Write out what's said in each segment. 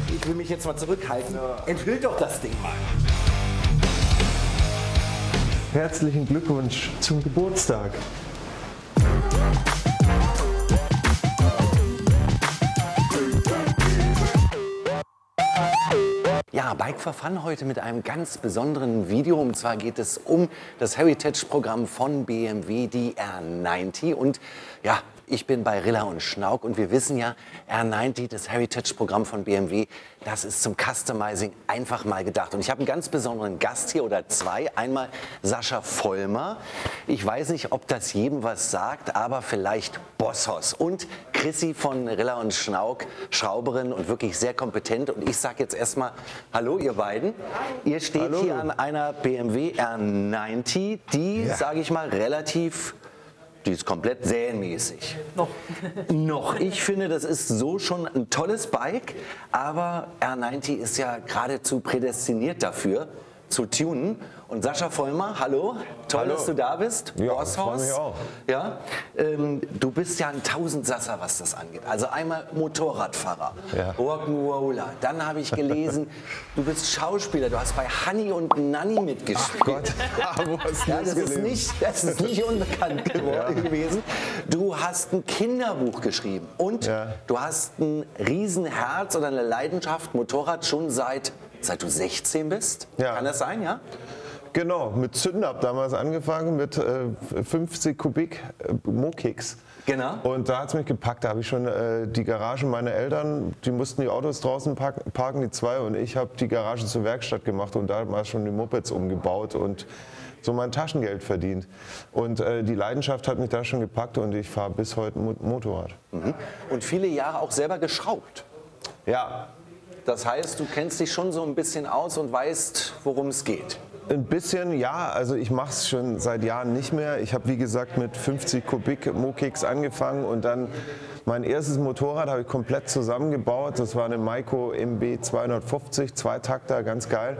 Ich will mich jetzt mal zurückhalten. Enthüllt doch das Ding mal. Herzlichen Glückwunsch zum Geburtstag. Ja, Bike for Fun heute mit einem ganz besonderen Video. Und zwar geht es um das Heritage-Programm von BMW, die R90. Und ja, ich bin bei Rilla und Schnauk und wir wissen ja, R90, das Heritage-Programm von BMW, das ist zum Customizing einfach mal gedacht. Und ich habe einen ganz besonderen Gast hier oder zwei. Einmal Sascha Vollmer. Ich weiß nicht, ob das jedem was sagt, aber vielleicht Bosshaus. Und Chrissy von Rilla und Schnauk, Schrauberin und wirklich sehr kompetent. Und ich sage jetzt erstmal hallo, ihr beiden. Ihr steht hier an einer BMW R90, die, sage ich mal, relativ... Die ist komplett serienmäßig. Noch. Ich finde, das ist so schon ein tolles Bike, aber R90 ist ja geradezu prädestiniert dafür, zu tunen. Und Sascha Vollmer, hallo, toll, dass du da bist. Ja, Bosshaus. freue mich auch. Ja, du bist ja ein Tausendsasser, was das angeht. Also einmal Motorradfahrer, Rock'n'Roller. Dann habe ich gelesen, du bist Schauspieler. Du hast bei Honey und Nanny mitgespielt. Ach Gott, wo hast du das ist nicht unbekannt gewesen. Du hast ein Kinderbuch geschrieben und du hast ein Riesenherz oder eine Leidenschaft Motorrad schon seit du 16 bist. Kann das sein, ja? Genau, mit Zünden habe damals angefangen, mit 50 Kubik Mokicks. Genau. Und da hat es mich gepackt, da habe ich schon die Garage meiner Eltern, die mussten die Autos draußen parken, die zwei, und ich habe die Garage zur Werkstatt gemacht und da mal schon die Mopeds umgebaut und so mein Taschengeld verdient. Und die Leidenschaft hat mich da schon gepackt und ich fahre bis heute Motorrad. Mhm. Und viele Jahre auch selber geschraubt. Ja. Das heißt, du kennst dich schon so ein bisschen aus und weißt, worum es geht. Ein bisschen, ja. Also ich mache es schon seit Jahren nicht mehr. Ich habe, wie gesagt, mit 50 Kubik Mokicks angefangen und dann mein erstes Motorrad habe ich komplett zusammengebaut. Das war eine Maiko MB 250, Zweitakter, ganz geil.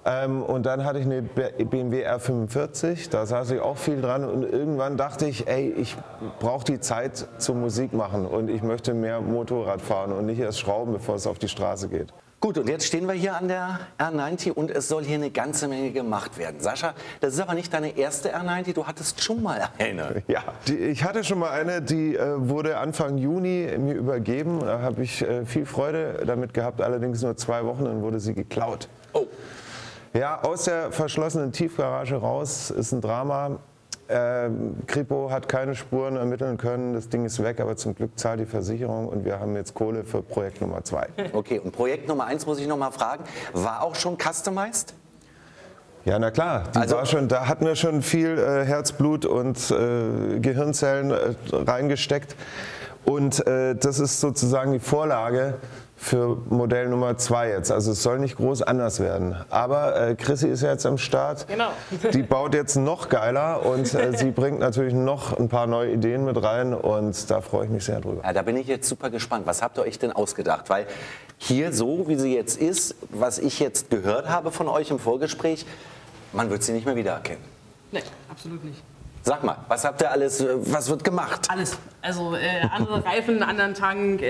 Und dann hatte ich eine BMW R45, da saß ich auch viel dran und irgendwann dachte ich, ey, ich brauche die Zeit zum Musik machen und ich möchte mehr Motorrad fahren und nicht erst schrauben, bevor es auf die Straße geht. Gut, und jetzt stehen wir hier an der R90 und es soll hier eine ganze Menge gemacht werden. Sascha, das ist aber nicht deine erste R90, du hattest schon mal eine. Ja, ich hatte schon mal eine, die wurde Anfang Juni mir übergeben. Da habe ich viel Freude damit gehabt, allerdings nur 2 Wochen, dann wurde sie geklaut. Oh. Ja, aus der verschlossenen Tiefgarage raus, ist ein Drama. Kripo hat keine Spuren ermitteln können, das Ding ist weg, aber zum Glück zahlt die Versicherung und wir haben jetzt Kohle für Projekt Nummer 2. Okay, und Projekt Nummer 1 muss ich noch mal fragen, war auch schon customized? Ja, na klar, die war schon, da hatten wir schon viel Herzblut und Gehirnzellen reingesteckt und das ist sozusagen die Vorlage für Modell Nummer 2 jetzt. Also es soll nicht groß anders werden. Aber Chrissy ist ja jetzt am Start. Genau. Die baut jetzt noch geiler und sie bringt natürlich noch ein paar neue Ideen mit rein und da freue ich mich sehr drüber. Ja, da bin ich jetzt super gespannt. Was habt ihr euch denn ausgedacht? Weil hier so, wie sie jetzt ist, was ich jetzt gehört habe von euch im Vorgespräch, man wird sie nicht mehr wiedererkennen. Nee, absolut nicht. Sag mal, was habt ihr alles, was wird gemacht? Alles. Also andere Reifen, anderen Tank,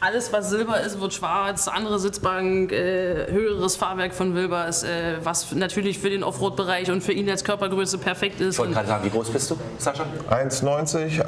alles was Silber ist, wird schwarz, andere Sitzbank, höheres Fahrwerk von Wilbers, was natürlich für den Offroad-Bereich und für ihn als Körpergröße perfekt ist. Ich wollte gerade sagen, wie groß bist du, Sascha? 1,90,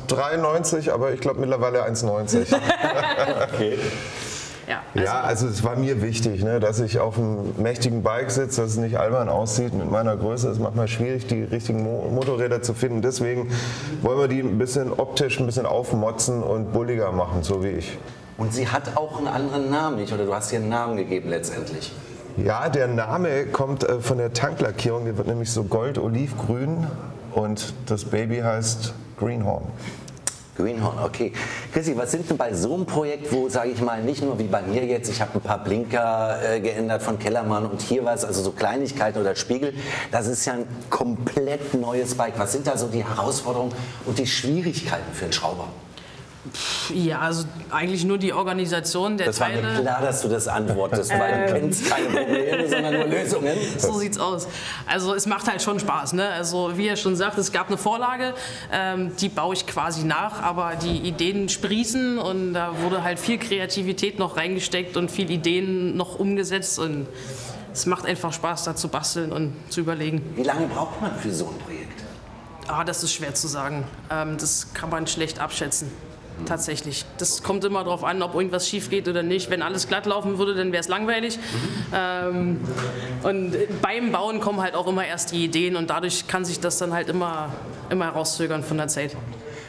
1,93, aber ich glaube mittlerweile 1,90. Okay. Ja, also es war mir wichtig, ne, dass ich auf einem mächtigen Bike sitze, dass es nicht albern aussieht. Mit meiner Größe ist es manchmal schwierig, die richtigen Motorräder zu finden. Deswegen wollen wir die ein bisschen optisch ein bisschen aufmotzen und bulliger machen, so wie ich. Und sie hat auch einen anderen Namen, nicht? Oder du hast ihr einen Namen gegeben letztendlich. Ja, der Name kommt von der Tanklackierung. Die wird nämlich so gold-olivgrün und das Baby heißt Greenhorn. Greenhorn, okay. Chrissy, was sind denn bei so einem Projekt, wo, sage ich mal, nicht nur wie bei mir jetzt, ich habe ein paar Blinker geändert von Kellermann und hier was, also so Kleinigkeiten oder Spiegel, das ist ja ein komplett neues Bike. Was sind da so die Herausforderungen und die Schwierigkeiten für einen Schrauber? Ja, also eigentlich nur die Organisation der Das war Teile. mir klar, dass du das antwortest, weil du kennst keine Probleme, sondern nur Lösungen. So sieht's aus. Also es macht halt schon Spaß. Ne? Also wie er schon sagt, es gab eine Vorlage, die baue ich quasi nach, aber die Ideen sprießen und da wurde halt viel Kreativität noch reingesteckt und viel Ideen noch umgesetzt und es macht einfach Spaß, da zu basteln und zu überlegen. Wie lange braucht man für so ein Projekt? Das ist schwer zu sagen. Das kann man schlecht abschätzen. Tatsächlich. Das kommt immer darauf an, ob irgendwas schief geht oder nicht. Wenn alles glatt laufen würde, dann wäre es langweilig. Und beim Bauen kommen halt auch immer erst die Ideen und dadurch kann sich das dann halt immer rauszögern von der Zeit.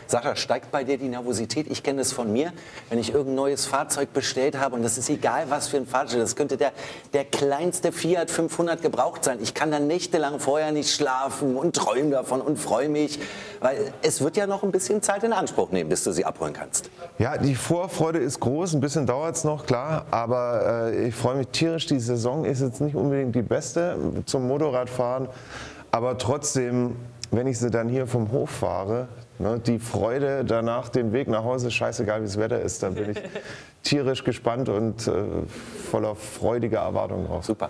Sascha, steigt bei dir die Nervosität? Ich kenne das von mir, wenn ich irgendein neues Fahrzeug bestellt habe und das ist egal, was für ein Fahrzeug, das könnte der kleinste Fiat 500 gebraucht sein. Ich kann dann nächtelang vorher nicht schlafen und träume davon und freue mich, weil es wird ja noch ein bisschen Zeit in Anspruch nehmen, bis du sie abholen kannst. Ja, die Vorfreude ist groß, ein bisschen dauert es noch, klar, aber ich freue mich tierisch. Die Saison ist jetzt nicht unbedingt die beste zum Motorradfahren, aber trotzdem, wenn ich sie dann hier vom Hof fahre, ne, die Freude danach, den Weg nach Hause, scheißegal wie das Wetter ist, dann bin ich tierisch gespannt und voller freudiger Erwartungen auch. Super.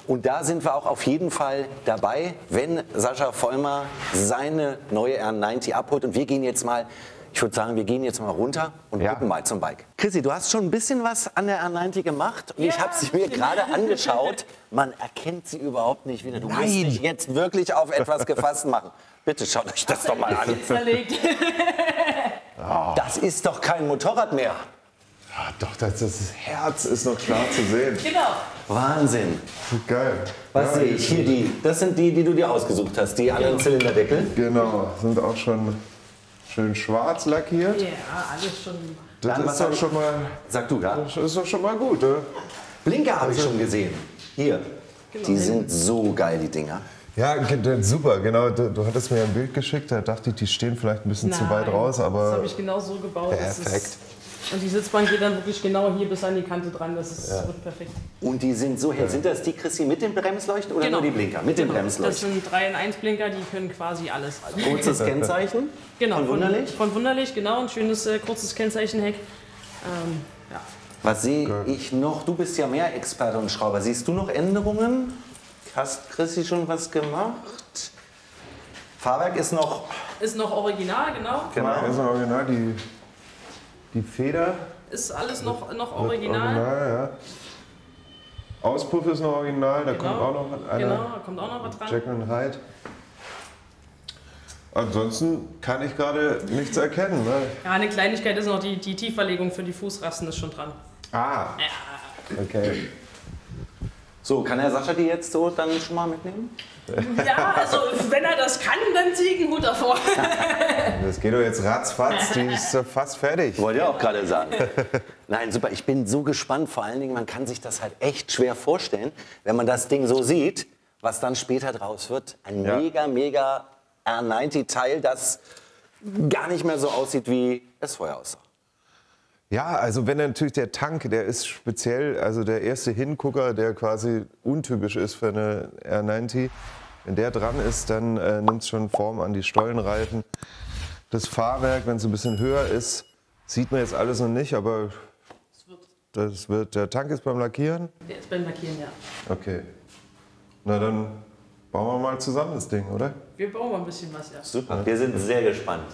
Und da sind wir auch auf jeden Fall dabei, wenn Sascha Vollmer seine neue R90 abholt. Und wir gehen jetzt mal, ich würde sagen, wir gehen jetzt mal runter und gucken mal zum Bike. Chrissy, du hast schon ein bisschen was an der R90 gemacht und ich habe sie mir gerade angeschaut. Man erkennt sie überhaupt nicht wieder. Du musst dich jetzt wirklich auf etwas gefasst machen. Bitte schaut euch das doch mal an. Das ist doch kein Motorrad mehr. Ja, doch, das Herz ist noch klar zu sehen. Genau. Wahnsinn. Geil. Was sehe ich? Hier die. Das sind die, die du dir ausgesucht hast, die anderen Zylinderdeckel. Genau, sind auch schon schön schwarz lackiert. Ja, alles schon. Das ist doch schon mal, Sag du gar. das ist doch schon mal gut, ne? Blinker habe ich schon gesehen. Hier. Die sind so geil, die Dinger. Ja, super, genau. Du hattest mir ein Bild geschickt, da dachte ich, die stehen vielleicht ein bisschen zu weit raus, aber das habe ich genau so gebaut. perfekt. Und die Sitzbank geht dann wirklich genau hier bis an die Kante dran. Das wird perfekt. Und die sind so hell. Sind das die, Chrissy, mit dem Bremsleuchten oder Genau. nur die Blinker? Mit dem Das Bremsleuchten. sind 3-in-1-Blinker, die können quasi alles. Kurzes Kennzeichen. Genau, Von Wunderlich. Von Wunderlich, genau. Ein schönes kurzes Kennzeichenheck. Ja. Was sehe ich noch? Du bist ja mehr Experte und Schrauber. Siehst du noch Änderungen? Hast Chrissy schon was gemacht? Fahrwerk ist noch... Ist noch original, genau. Das ist original, die Feder. Ist alles noch Original, original. ja. Auspuff ist noch original, da kommt auch noch einer. Genau, da kommt auch noch was dran. Jekyll und Hyde. Ansonsten kann ich gerade nichts erkennen. Ne? Ja, eine Kleinigkeit ist noch, die Tiefverlegung für die Fußrasten ist schon dran. Ah, okay. So, kann Herr Sascha die jetzt so dann schon mal mitnehmen? Ja, also wenn er das kann, dann ziehe ich einen Hut davor. Das geht doch jetzt ratzfatz, die ist ja fast fertig. Wollte ich auch gerade sagen. Nein, super. Ich bin so gespannt. Vor allen Dingen, man kann sich das halt echt schwer vorstellen, wenn man das Ding so sieht, was dann später draus wird. Ein mega R90-Teil, das gar nicht mehr so aussieht, wie es vorher aussah. Ja, also wenn natürlich der Tank, der ist speziell, also der erste Hingucker, der quasi untypisch ist für eine R90. Wenn der dran ist, dann nimmt es schon Form an die Stollenreifen. Das Fahrwerk, wenn es ein bisschen höher ist, sieht man jetzt alles noch nicht, aber der Tank ist beim Lackieren? Der ist beim Lackieren, ja. Okay. Na dann bauen wir mal zusammen das Ding, oder? Wir bauen mal ein bisschen was, ja. Super. Wir sind sehr gespannt.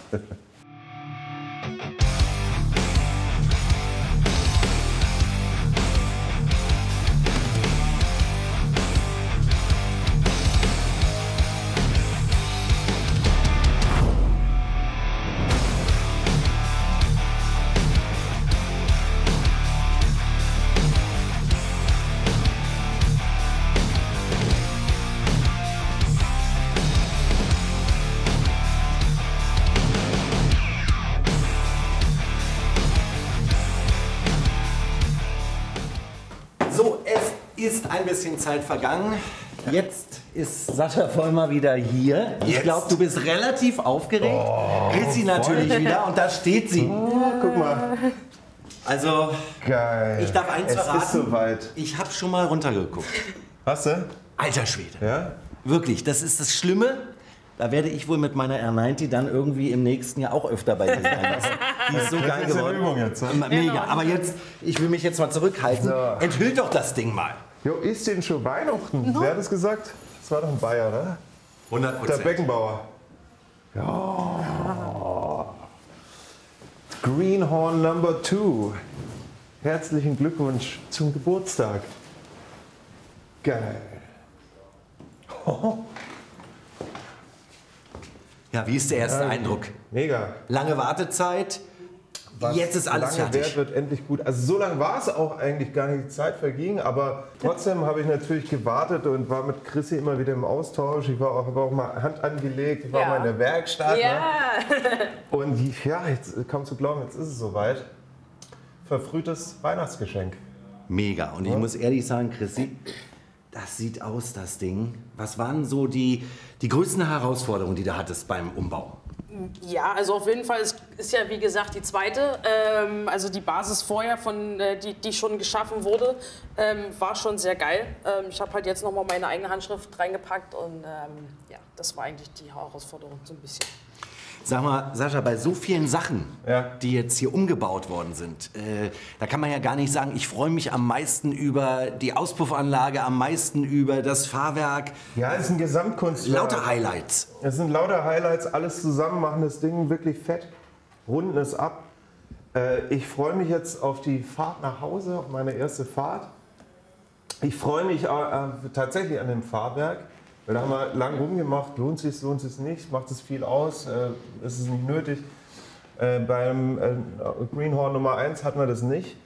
So, es ist ein bisschen Zeit vergangen. Jetzt ist Sascha Vollmer wieder hier. Ich glaube, du bist relativ aufgeregt. Chrissy natürlich wieder und da steht sie. Oh, guck mal. Also, Geil. ich darf eins verraten. Es ist soweit. Ich habe schon mal runtergeguckt. Hast du? Alter Schwede. Ja? Wirklich, das ist das Schlimme. Da werde ich wohl mit meiner R90 dann irgendwie im nächsten Jahr auch öfter bei dir sein. Die ist so geil geworden. Übung jetzt, Mega. Genau. Aber jetzt, ich will mich jetzt mal zurückhalten. So. Enthüllt doch das Ding mal. Jo, ist denn schon Weihnachten? Wer hat das gesagt? Das war doch ein Bayer, oder? 100%. Der Beckenbauer. Ja. Greenhorn Number 2. Herzlichen Glückwunsch zum Geburtstag. Geil. Ja, wie ist der erste Eindruck? Mega. Lange Wartezeit. Was Jetzt ist alles lange fertig. währt, wird endlich gut. Also so lange war es auch eigentlich gar nicht, die Zeit verging, aber trotzdem habe ich natürlich gewartet und war mit Chrissy immer wieder im Austausch. Ich habe auch mal Hand angelegt, ich war mal in der Werkstatt. Ja. Ne? Und ja, jetzt kaum zu glauben, jetzt ist es soweit. Verfrühtes Weihnachtsgeschenk. Mega. Und ich muss ehrlich sagen, Chrissy, das sieht aus, das Ding. Was waren so die größten Herausforderungen, die du hattest beim Umbau? Ja, also auf jeden Fall ist ja wie gesagt die zweite, also die Basis vorher, die schon geschaffen wurde, war schon sehr geil. Ich habe halt jetzt nochmal meine eigene Handschrift reingepackt und ja, das war eigentlich die Herausforderung so ein bisschen. Sag mal, Sascha, bei so vielen Sachen, Ja. die jetzt hier umgebaut worden sind, da kann man ja gar nicht sagen, ich freue mich am meisten über die Auspuffanlage, am meisten über das Fahrwerk. Ja, es ist ein Gesamtkunstwerk. Lauter Highlights. Es sind lauter Highlights, alles zusammen machen das Ding wirklich fett, runden es ab. Ich freue mich jetzt auf die Fahrt nach Hause, auf meine erste Fahrt. Ich freue mich tatsächlich an dem Fahrwerk, weil da haben wir lang rumgemacht, lohnt es nicht, macht es viel aus, ist es nicht nötig. Beim Greenhorn Nummer 1 hatten wir das nicht.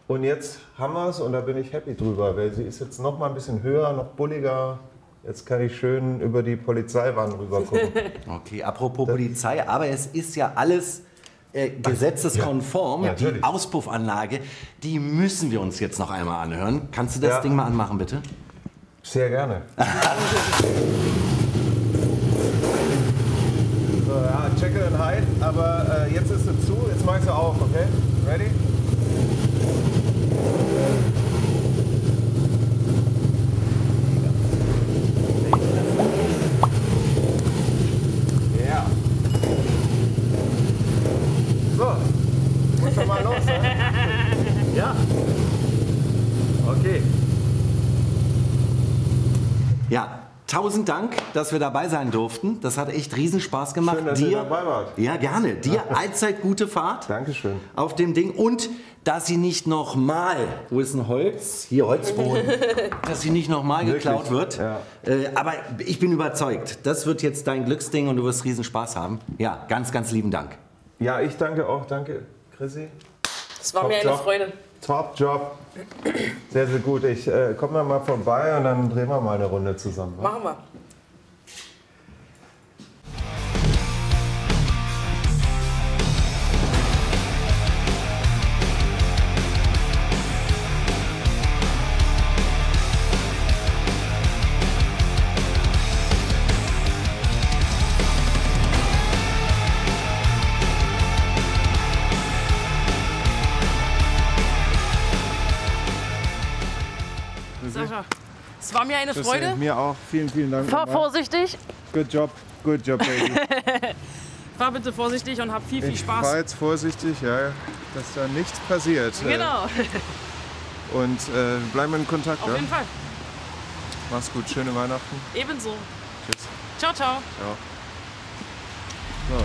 Und jetzt haben wir es und da bin ich happy drüber, weil sie ist jetzt noch mal ein bisschen höher, noch bulliger. Jetzt kann ich schön über die Polizeiwand rüber gucken. Okay, apropos Polizei, aber es ist ja alles gesetzeskonform. Ja, die natürlich. Auspuffanlage, die müssen wir uns jetzt noch einmal anhören. Kannst du das Ja. Ding mal anmachen, bitte? Sehr gerne. So, ja, Jekyll and Hyde, aber jetzt ist sie zu, jetzt mach ich sie auf, okay? Ready? Ja. So, muss schon mal los, ne? Ja. Okay. Ja, 1000 Dank, dass wir dabei sein durften. Das hat echt riesen Spaß gemacht. Schön, dass ihr dabei wart. Ja, gerne. Dir allzeit gute Fahrt. Dankeschön. Auf dem Ding. Und dass sie nicht nochmal, wo ist ein Holz? Hier, Holzboden. Dass sie nicht nochmal geklaut wird. Ja. Aber ich bin überzeugt, das wird jetzt dein Glücksding und du wirst riesen Spaß haben. Ja, ganz, ganz lieben Dank. Ja, ich danke auch. Danke, Chrissy. Das war mir eine Freude. Top Job. Sehr, sehr gut. Ich komme dann mal vorbei und dann drehen wir mal eine Runde zusammen. wa? Machen wir. Sascha, es war mir eine Freude. Mir auch. Vielen, vielen Dank. Fahr vorsichtig, Good job, baby. fahr bitte vorsichtig und hab viel Ich fahr Spaß. jetzt vorsichtig, ja, dass da nichts passiert. Genau, Und bleiben in Kontakt. auf Ja? jeden Fall. Mach's gut, schöne Weihnachten. Ebenso. Tschüss. Ciao, ciao. So.